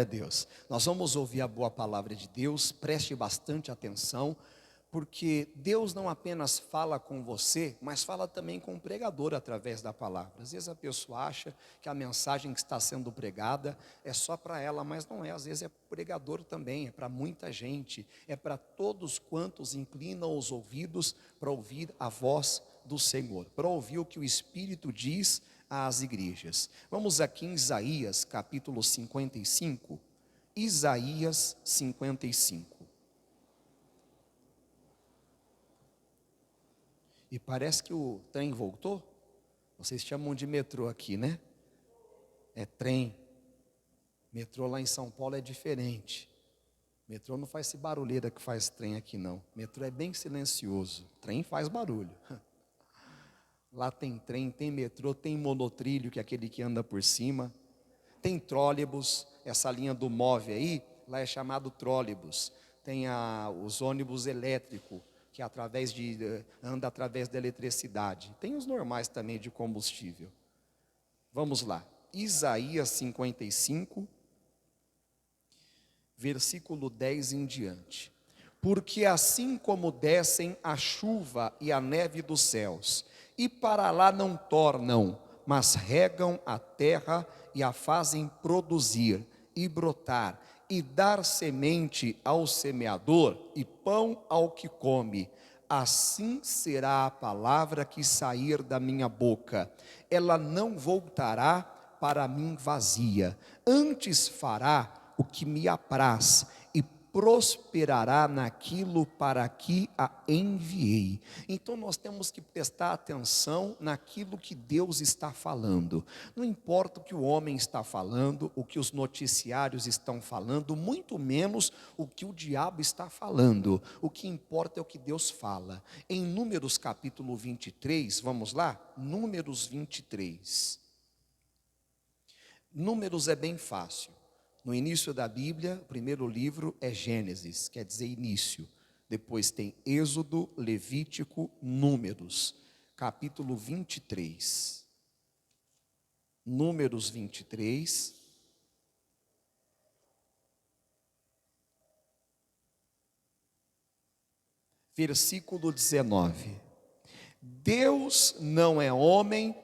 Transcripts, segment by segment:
a Deus. Nós vamos ouvir a boa palavra de Deus, preste bastante atenção, porque Deus não apenas fala com você, mas fala também com o pregador através da palavra. Às vezes a pessoa acha que a mensagem que está sendo pregada é só para ela, mas não é. Às vezes é pregador também, é para muita gente, é para todos quantos inclinam os ouvidos para ouvir a voz do Senhor, para ouvir o que o Espírito diz às igrejas. Vamos aqui em Isaías capítulo 55, Isaías 55. E parece que o trem voltou. Vocês chamam de metrô aqui, né? É trem. Metrô lá em São Paulo é diferente. Metrô não faz esse barulheira que faz trem aqui não. Metrô é bem silencioso. Trem faz barulho. Lá tem trem, tem metrô, tem monotrilho, que é aquele que anda por cima. Tem trólebus, essa linha do MOVE aí, lá é chamado trólebus. Tem os ônibus elétricos, que anda através da eletricidade. Tem os normais também de combustível. Vamos lá, Isaías 55, versículo 10 em diante. Porque assim como descem a chuva e a neve dos céus, e para lá não tornam, mas regam a terra e a fazem produzir e brotar, e dar semente ao semeador e pão ao que come, assim será a palavra que sair da minha boca. Ela não voltará para mim vazia, antes fará o que me apraz e prosperará naquilo para que a enviei. Então nós temos que prestar atenção naquilo que Deus está falando. Não importa o que o homem está falando, o que os noticiários estão falando, muito menos o que o diabo está falando. O que importa é o que Deus fala. Em Números capítulo 23, vamos lá? Números 23. Números é bem fácil. No início da Bíblia, o primeiro livro é Gênesis, quer dizer início. Depois tem Êxodo, Levítico, Números, capítulo 23. Números 23. Versículo 19. Deus não é homem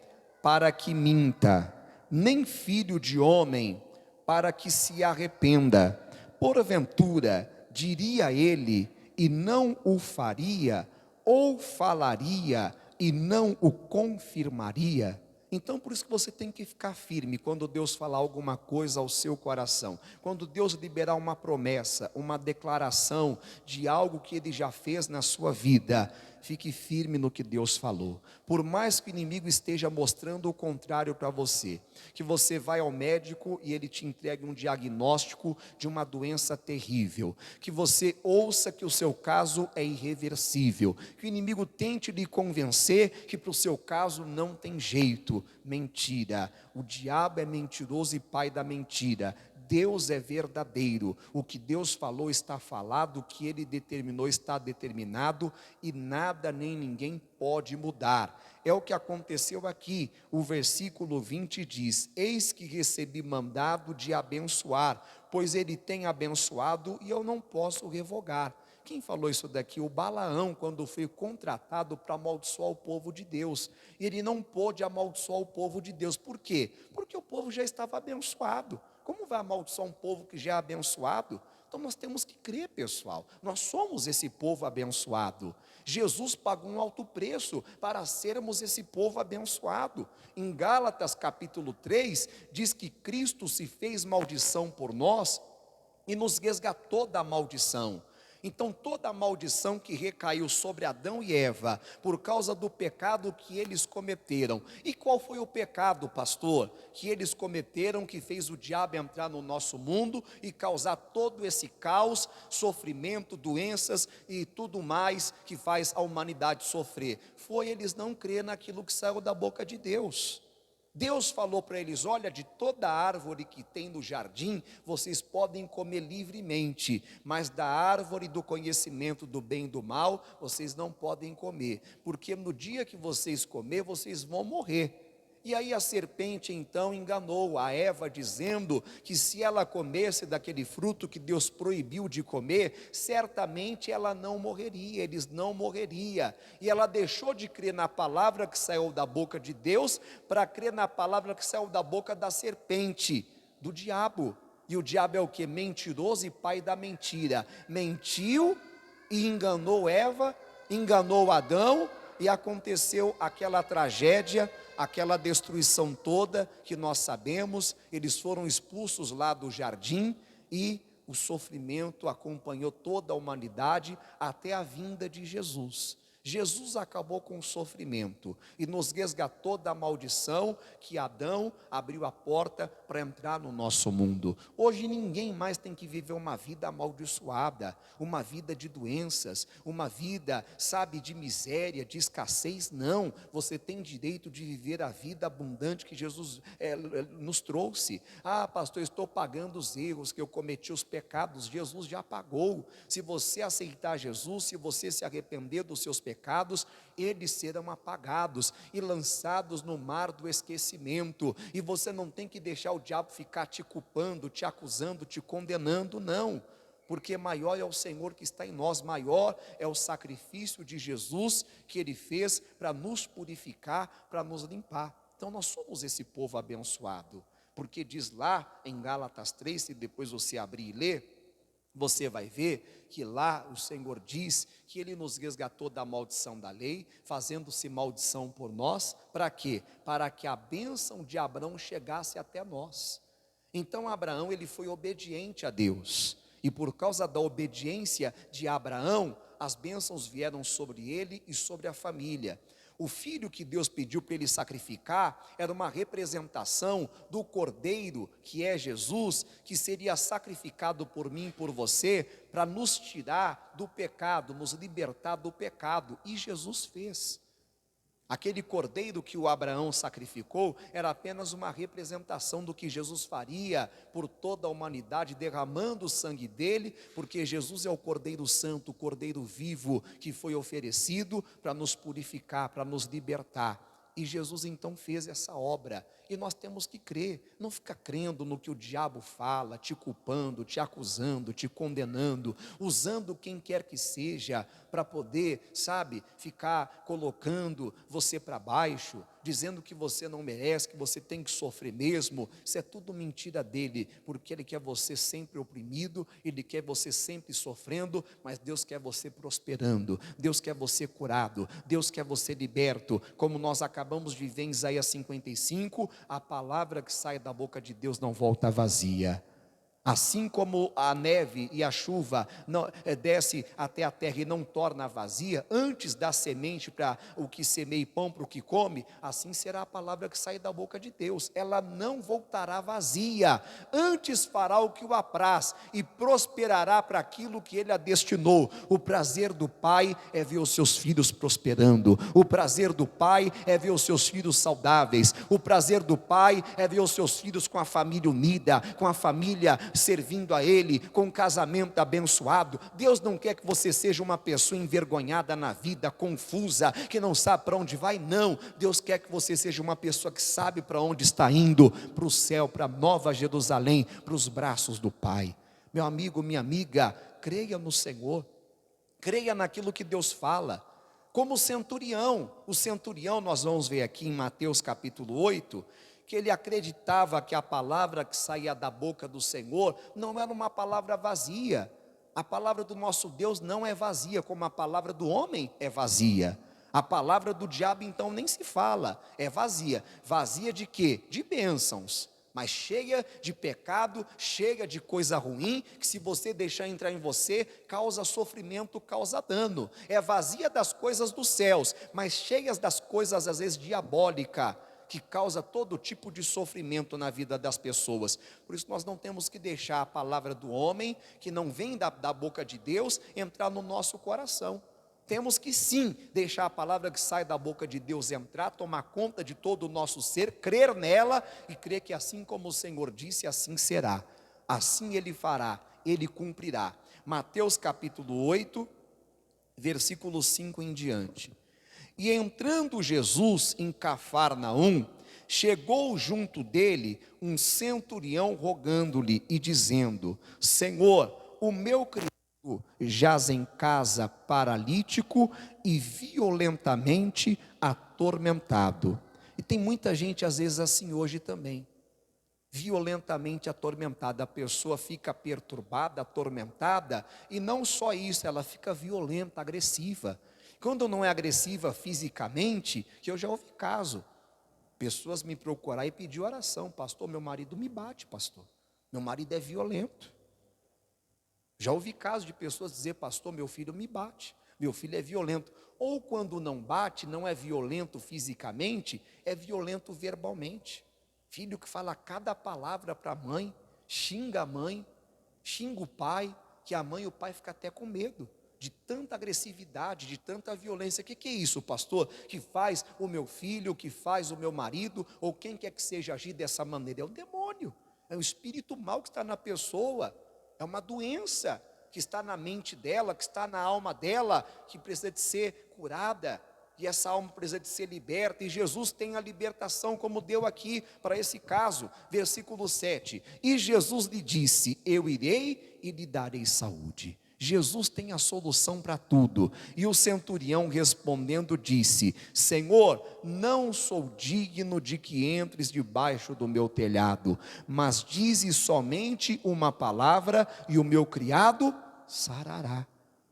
para que minta, nem filho de homem para que se arrependa. Porventura, diria ele, e não o faria, ou falaria, e não o confirmaria? Então por isso que você tem que ficar firme quando Deus falar alguma coisa ao seu coração. Quando Deus liberar uma promessa, uma declaração de algo que Ele já fez na sua vida, fique firme no que Deus falou. Por mais que o inimigo esteja mostrando o contrário para você, que você vai ao médico e ele te entregue um diagnóstico de uma doença terrível, que você ouça que o seu caso é irreversível, que o inimigo tente lhe convencer que para o seu caso não tem jeito. Mentira, o diabo é mentiroso e pai da mentira. Deus é verdadeiro, o que Deus falou está falado, o que Ele determinou está determinado, e nada nem ninguém pode mudar. É o que aconteceu aqui. O versículo 20 diz: eis que recebi mandado de abençoar, pois Ele tem abençoado e eu não posso revogar. Quem falou isso daqui? O Balaão, quando foi contratado para amaldiçoar o povo de Deus. E ele não pôde amaldiçoar o povo de Deus. Por quê? Porque o povo já estava abençoado. Como vai amaldiçoar um povo que já é abençoado? Então nós temos que crer, pessoal. Nós somos esse povo abençoado. Jesus pagou um alto preço para sermos esse povo abençoado. Em Gálatas capítulo 3, diz que Cristo se fez maldição por nós e nos resgatou da maldição. Então toda a maldição que recaiu sobre Adão e Eva, por causa do pecado que eles cometeram. E qual foi o pecado, pastor? Que eles cometeram, que fez o diabo entrar no nosso mundo e causar todo esse caos, sofrimento, doenças e tudo mais que faz a humanidade sofrer. Foi eles não crer naquilo que saiu da boca de Deus. Deus falou para eles: olha, de toda árvore que tem no jardim, vocês podem comer livremente, mas da árvore do conhecimento do bem e do mal, vocês não podem comer, porque no dia que vocês comer, vocês vão morrer. E aí a serpente então enganou a Eva, dizendo que se ela comesse daquele fruto que Deus proibiu de comer, certamente ela não morreria, eles não morreriam. E ela deixou de crer na palavra que saiu da boca de Deus, para crer na palavra que saiu da boca da serpente, do diabo. E o diabo é o que? Mentiroso e pai da mentira. Mentiu e enganou Eva, enganou Adão, e aconteceu aquela tragédia, aquela destruição toda que nós sabemos. Eles foram expulsos lá do jardim e o sofrimento acompanhou toda a humanidade até a vinda de Jesus. Jesus acabou com o sofrimento e nos resgatou da maldição que Adão abriu a porta para entrar no nosso mundo. Hoje ninguém mais tem que viver uma vida amaldiçoada, uma vida de doenças, uma vida, sabe, de miséria, de escassez. Não, você tem direito de viver a vida abundante que Jesus nos trouxe. Ah, pastor, estou pagando os erros que eu cometi, os pecados. Jesus já pagou. Se você aceitar Jesus, se você se arrepender dos seus pecados, eles serão apagados e lançados no mar do esquecimento. E você não tem que deixar o diabo ficar te culpando, te acusando, te condenando, não. Porque maior é o Senhor que está em nós, maior é o sacrifício de Jesus que Ele fez para nos purificar, para nos limpar. Então nós somos esse povo abençoado, porque diz lá em Gálatas 3, se depois você abrir e ler, você vai ver que lá o Senhor diz que Ele nos resgatou da maldição da lei, fazendo-se maldição por nós, para quê? Para que a bênção de Abraão chegasse até nós. Então Abraão, ele foi obediente a Deus, e por causa da obediência de Abraão, as bênçãos vieram sobre ele e sobre a família. O filho que Deus pediu para ele sacrificar era uma representação do cordeiro, que é Jesus, que seria sacrificado por mim e por você, para nos tirar do pecado, nos libertar do pecado, e Jesus fez. Aquele cordeiro que o Abraão sacrificou era apenas uma representação do que Jesus faria por toda a humanidade, derramando o sangue dele, porque Jesus é o Cordeiro Santo, o Cordeiro vivo, que foi oferecido para nos purificar, para nos libertar. E Jesus então fez essa obra, e nós temos que crer, não ficar crendo no que o diabo fala, te culpando, te acusando, te condenando, usando quem quer que seja, para poder, sabe, ficar colocando você para baixo, dizendo que você não merece, que você tem que sofrer mesmo. Isso é tudo mentira dele, porque ele quer você sempre oprimido, ele quer você sempre sofrendo, mas Deus quer você prosperando, Deus quer você curado, Deus quer você liberto, como nós acabamos de ver em Isaías 55, a palavra que sai da boca de Deus não volta vazia. Assim como a neve e a chuva desce até a terra e não torna vazia, antes da semente para o que semeia e pão para o que come, assim será a palavra que sai da boca de Deus, ela não voltará vazia, antes fará o que o apraz e prosperará para aquilo que ele a destinou. O prazer do pai é ver os seus filhos prosperando, o prazer do pai é ver os seus filhos saudáveis, o prazer do pai é ver os seus filhos com a família unida, com a família servindo a Ele, com um casamento abençoado. Deus não quer que você seja uma pessoa envergonhada na vida, confusa, que não sabe para onde vai, não. Deus quer que você seja uma pessoa que sabe para onde está indo, para o céu, para a nova Jerusalém, para os braços do Pai. Meu amigo, minha amiga, creia no Senhor, creia naquilo que Deus fala. Como o centurião nós vamos ver aqui em Mateus capítulo 8, que ele acreditava que a palavra que saía da boca do Senhor não era uma palavra vazia. A palavra do nosso Deus não é vazia, como a palavra do homem é vazia. A palavra do diabo então nem se fala, é vazia. Vazia de quê? De bênçãos, mas cheia de pecado, cheia de coisa ruim, que se você deixar entrar em você, causa sofrimento, causa dano. É vazia das coisas dos céus, mas cheias das coisas às vezes diabólicas, que causa todo tipo de sofrimento na vida das pessoas. Por isso nós não temos que deixar a palavra do homem, que não vem da boca de Deus, entrar no nosso coração. Temos que sim, deixar a palavra que sai da boca de Deus entrar, tomar conta de todo o nosso ser, crer nela, e crer que assim como o Senhor disse, assim será. Assim Ele fará, Ele cumprirá. Mateus capítulo 8, versículo 5 em diante. E entrando Jesus em Cafarnaum, Chegou junto dele um centurião rogando-lhe e dizendo: Senhor, o meu criado jaz em casa paralítico e violentamente atormentado. E tem muita gente às vezes assim hoje também, violentamente atormentada. A pessoa fica perturbada, atormentada, e não só isso, ela fica violenta, agressiva. Quando não é agressiva fisicamente, que eu já ouvi caso, pessoas me procuraram e pedir oração: pastor, meu marido me bate, pastor, meu marido é violento. Já ouvi casos de pessoas dizer: pastor, meu filho me bate, meu filho é violento. Ou quando não bate, não é violento fisicamente, é violento verbalmente. Filho que fala cada palavra para a mãe, xinga o pai, que a mãe e o pai ficam até com medo de tanta agressividade, de tanta violência. O que é isso, pastor? Que faz o meu filho, que faz o meu marido, ou quem quer que seja agir dessa maneira? É o demônio, é o espírito mau que está na pessoa. É uma doença que está na mente dela, que está na alma dela, que precisa de ser curada, e essa alma precisa de ser liberta, e Jesus tem a libertação, como deu aqui para esse caso. Versículo 7, e Jesus lhe disse: eu irei e lhe darei saúde. Jesus tem a solução para tudo. E o centurião respondendo disse: Senhor, não sou digno de que entres debaixo do meu telhado, mas dize somente uma palavra e o meu criado sarará.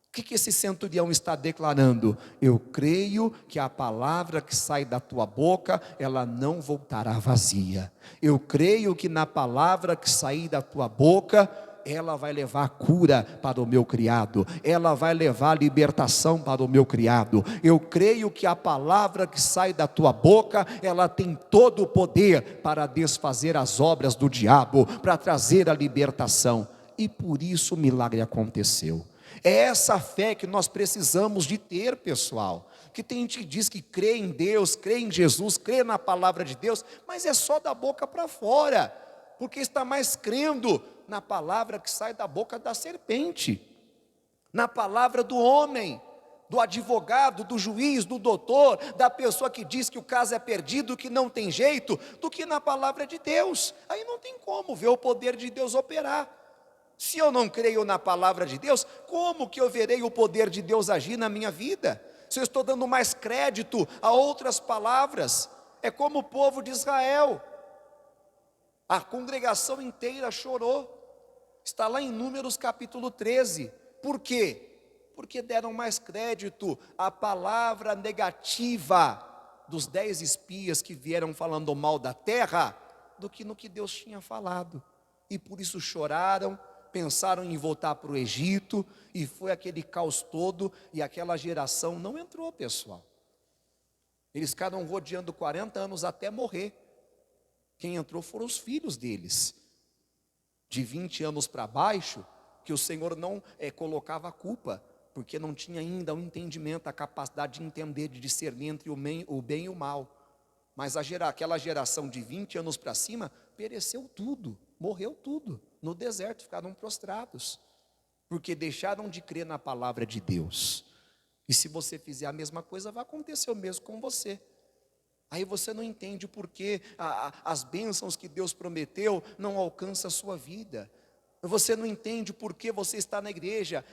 O que esse centurião está declarando? Eu creio que a palavra que sai da tua boca, ela não voltará vazia. Eu creio que na palavra que sair da tua boca, ela vai levar cura para o meu criado, ela vai levar libertação para o meu criado. Eu creio que a palavra que sai da tua boca, ela tem todo o poder para desfazer as obras do diabo, para trazer a libertação. E por isso o milagre aconteceu. É essa fé que nós precisamos de ter, pessoal. Que tem gente que diz que crê em Deus, crê em Jesus, crê na palavra de Deus, mas é só da boca para fora, porque está mais crendo na palavra que sai da boca da serpente, na palavra do homem, do advogado, do juiz, do doutor, da pessoa que diz que o caso é perdido, que não tem jeito, do que na palavra de Deus. Aí não tem como ver o poder de Deus operar. Se eu não creio na palavra de Deus, como que eu verei o poder de Deus agir na minha vida? Se eu estou dando mais crédito a outras palavras, é como o povo de Israel. A congregação inteira chorou. Está lá em Números capítulo 13. Por quê? Porque deram mais crédito à palavra negativa dos 10 espias que vieram falando mal da terra, do que no que Deus tinha falado. E por isso choraram, pensaram em voltar para o Egito, e foi aquele caos todo, e aquela geração não entrou, pessoal. Eles ficaram rodeando 40 anos até morrer. Quem entrou foram os filhos deles, de 20 anos para baixo, que o Senhor não colocava a culpa, porque não tinha ainda o entendimento, a capacidade de entender, de discernir entre o bem e o mal. Mas aquela geração de 20 anos para cima, pereceu tudo, morreu tudo, no deserto, ficaram prostrados, porque deixaram de crer na palavra de Deus. E se você fizer a mesma coisa, vai acontecer o mesmo com você. Aí você não entende por que as bênçãos que Deus prometeu não alcançam a sua vida. Você não entende por que você está na igreja,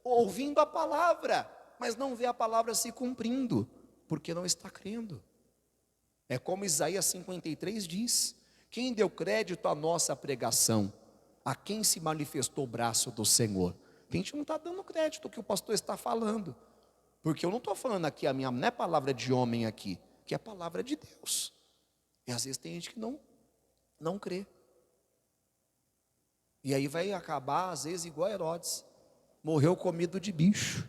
ouvindo a palavra, mas não vê a palavra se cumprindo, porque não está crendo. É como Isaías 53 diz: quem deu crédito à nossa pregação? A quem se manifestou o braço do Senhor? A gente não está dando crédito ao que o pastor está falando, porque eu não estou falando aqui, não é palavra de homem aqui, que é a palavra de Deus. E às vezes tem gente que não crê. E aí vai acabar, às vezes, igual Herodes, morreu comido de bicho.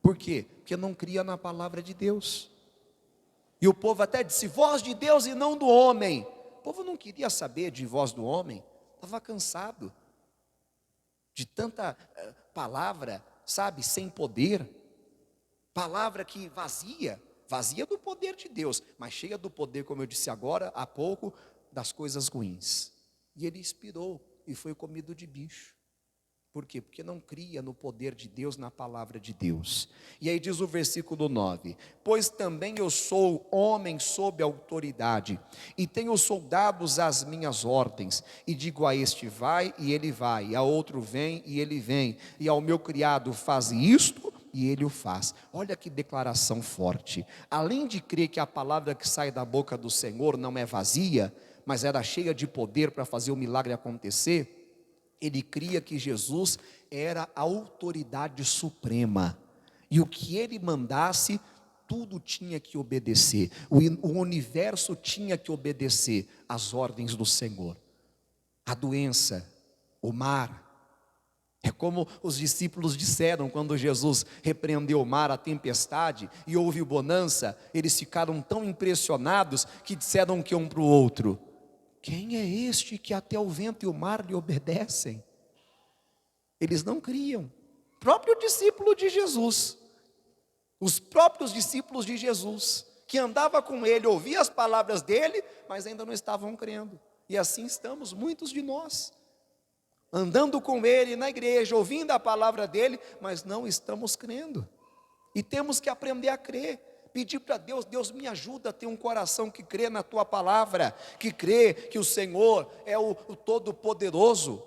Por quê? Porque não cria na palavra de Deus. E o povo até disse: voz de Deus e não do homem. O povo não queria saber de voz do homem, estava cansado de tanta palavra, sabe, sem poder, palavra que vazia do poder de Deus, mas cheia do poder, como eu disse agora há pouco, das coisas ruins. E ele expirou e foi comido de bicho. Por quê? Porque não cria no poder de Deus, na palavra de Deus. E aí diz o versículo 9: pois também eu sou homem sob autoridade, e tenho soldados às minhas ordens, e digo a este vai, e ele vai, e a outro vem, e ele vem, e ao meu criado faz isto, e ele o faz. Olha que declaração forte. Além de crer que a palavra que sai da boca do Senhor não é vazia, mas era cheia de poder para fazer o milagre acontecer, ele cria que Jesus era a autoridade suprema, e o que ele mandasse, tudo tinha que obedecer, o universo tinha que obedecer às ordens do Senhor. A doença, o mar, é como os discípulos disseram quando Jesus repreendeu o mar, a tempestade, e houve bonança. Eles ficaram tão impressionados que disseram que um para o outro: quem é este que até o vento e o mar lhe obedecem? Eles não criam. Próprio discípulo de Jesus, os próprios discípulos de Jesus, que andava com ele, ouvia as palavras dele, mas ainda não estavam crendo. E assim estamos muitos de nós, andando com ele na igreja, ouvindo a palavra dele, mas não estamos crendo. E temos que aprender a crer. Pedir para Deus: Deus, me ajuda a ter um coração que crê na tua palavra, que crê que o Senhor é o Todo-Poderoso,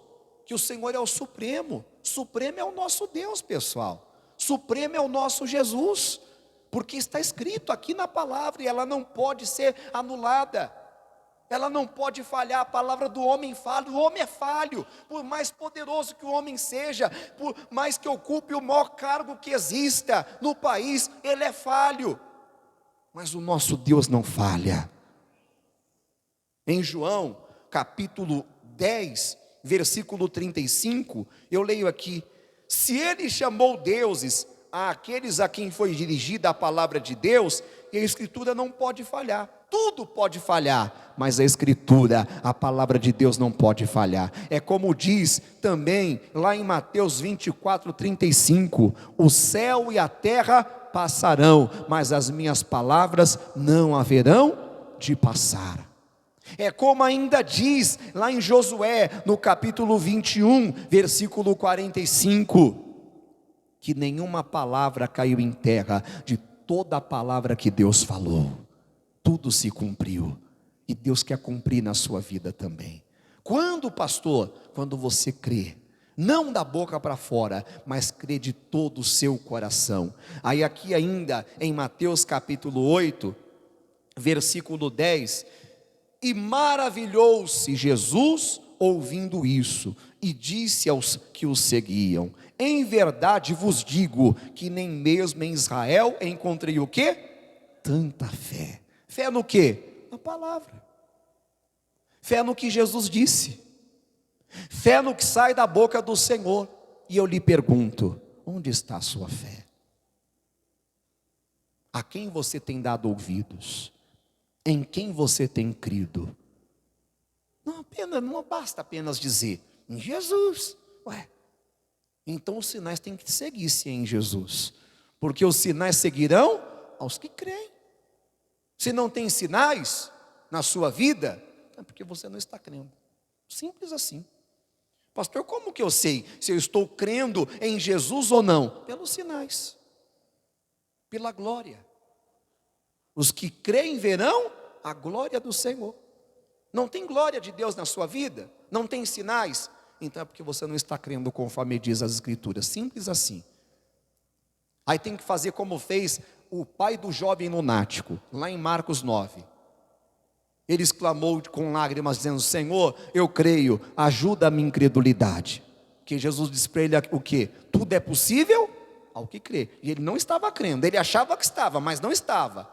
que o Senhor é o Supremo. Supremo é o nosso Deus, pessoal. Supremo é o nosso Jesus, porque está escrito aqui na palavra, e ela não pode ser anulada, ela não pode falhar. A palavra do homem falha, o homem é falho, por mais poderoso que o homem seja, por mais que ocupe o maior cargo que exista no país, ele é falho. Mas o nosso Deus não falha. Em João, capítulo 10, versículo 35, eu leio aqui: se ele chamou deuses àqueles a quem foi dirigida a palavra de Deus, e a Escritura não pode falhar. Tudo pode falhar, mas a Escritura, a palavra de Deus não pode falhar. É como diz também lá em Mateus 24, 35, o céu e a terra passarão, mas as minhas palavras não haverão de passar. É como ainda diz lá em Josué, no capítulo 21, versículo 45, que nenhuma palavra caiu em terra, de toda a palavra que Deus falou, tudo se cumpriu, e Deus quer cumprir na sua vida também. Quando, pastor? Quando você crê, não da boca para fora, mas crê de todo o seu coração. Aí aqui ainda em Mateus capítulo 8, versículo 10, e maravilhou-se Jesus ouvindo isso, e disse aos que o seguiam: em verdade vos digo, que nem mesmo em Israel encontrei o quê? Tanta fé. Fé no quê? Na palavra. Fé no que Jesus disse. Fé no que sai da boca do Senhor. E eu lhe pergunto: onde está a sua fé? A quem você tem dado ouvidos? Em quem você tem crido? Não basta apenas dizer em Jesus. Então os sinais têm que seguir-se em Jesus, porque os sinais seguirão aos que creem. Se não tem sinais na sua vida, é porque você não está crendo. Simples assim. Pastor, como que eu sei se eu estou crendo em Jesus ou não? Pelos sinais, pela glória. Os que creem verão a glória do Senhor. Não tem glória de Deus na sua vida? Não tem sinais? Então é porque você não está crendo conforme diz as Escrituras. Simples assim. Aí tem que fazer como fez o pai do jovem lunático, lá em Marcos 9. Ele exclamou com lágrimas, dizendo: Senhor, eu creio, ajuda a minha incredulidade. Que Jesus disse para ele o quê? Tudo é possível ao que crê. E ele não estava crendo, ele achava que estava, mas não estava.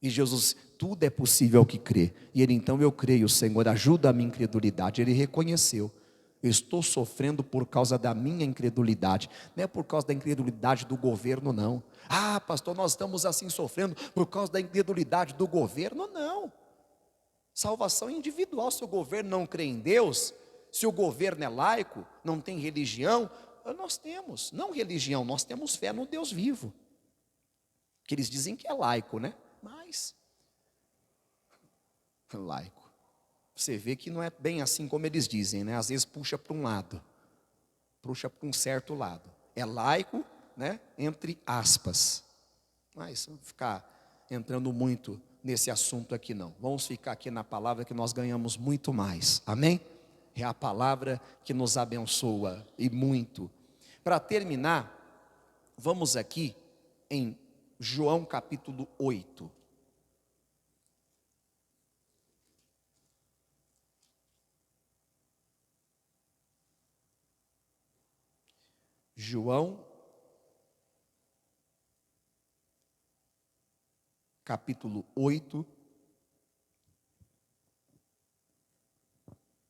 E Jesus: tudo é possível ao que crê. E ele: então eu creio, Senhor, ajuda a minha incredulidade. Ele reconheceu: eu estou sofrendo por causa da minha incredulidade. Não é por causa da incredulidade do governo, não. Ah, pastor, nós estamos assim sofrendo por causa da incredulidade do governo. Não. Salvação individual. Se o governo não crê em Deus, se o governo é laico, não tem religião, nós temos, não religião, nós temos fé no Deus vivo. Que eles dizem que é laico, né? Mas laico, você vê que não é bem assim como eles dizem, né? Às vezes puxa para um lado. puxa para um certo lado. É laico, né? Entre aspas. Mas vamos ficar entrando muito nesse assunto aqui não. Vamos ficar aqui na palavra que nós ganhamos muito mais. Amém? É a palavra que nos abençoa e muito. Para terminar, vamos aqui em João capítulo 8. João capítulo 8.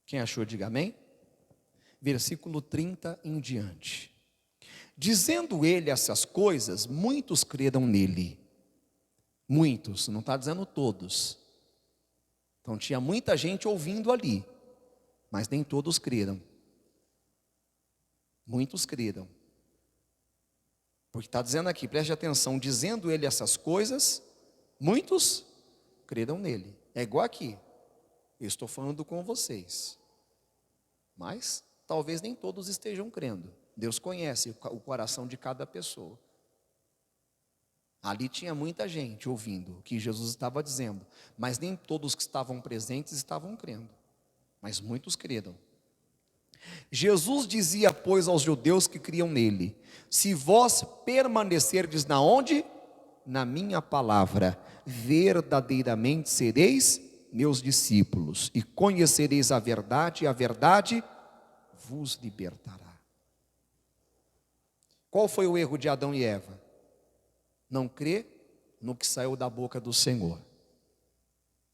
Quem achou, diga amém. Versículo 30 em diante. Dizendo ele essas coisas, muitos creram nele. Muitos, não está dizendo todos. Então tinha muita gente ouvindo ali, mas nem todos creram. Muitos creram. Porque está dizendo aqui, preste atenção, dizendo ele essas coisas, muitos creram nele. É igual aqui, eu estou falando com vocês. Mas talvez nem todos estejam crendo. Deus conhece o coração de cada pessoa. Ali tinha muita gente ouvindo o que Jesus estava dizendo, mas nem todos que estavam presentes estavam crendo, mas muitos creram. Jesus dizia, pois, aos judeus que criam nele: se vós permanecerdes na onde? Na minha palavra, verdadeiramente sereis meus discípulos, e conhecereis a verdade, e a verdade vos libertará. Qual foi o erro de Adão e Eva? Não crer no que saiu da boca do Senhor.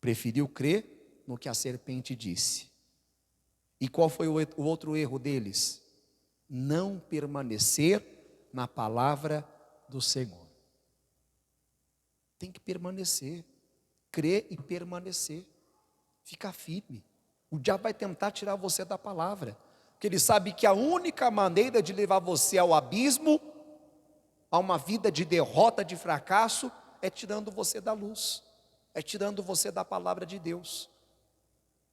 Preferiu crer no que a serpente disse. E qual foi o outro erro deles? Não permanecer na palavra do Senhor. Tem que permanecer. Crer e permanecer. Ficar firme. O diabo vai tentar tirar você da palavra, porque ele sabe que a única maneira de levar você ao abismo, a uma vida de derrota, de fracasso, é tirando você da luz, é tirando você da palavra de Deus.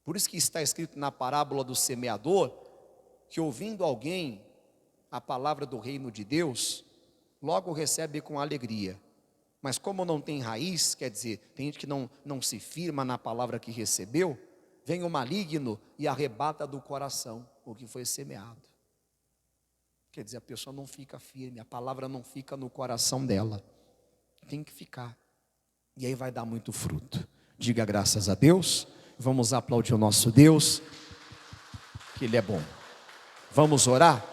Por isso que está escrito na parábola do semeador, que ouvindo alguém a palavra do reino de Deus, logo recebe com alegria. Mas como não tem raiz, quer dizer, tem gente que não se firma na palavra que recebeu, vem o maligno e arrebata do coração o que foi semeado. Quer dizer, a pessoa não fica firme, a palavra não fica no coração dela. Tem que ficar. E aí vai dar muito fruto. Diga graças a Deus. Vamos aplaudir o nosso Deus, que Ele é bom. Vamos orar?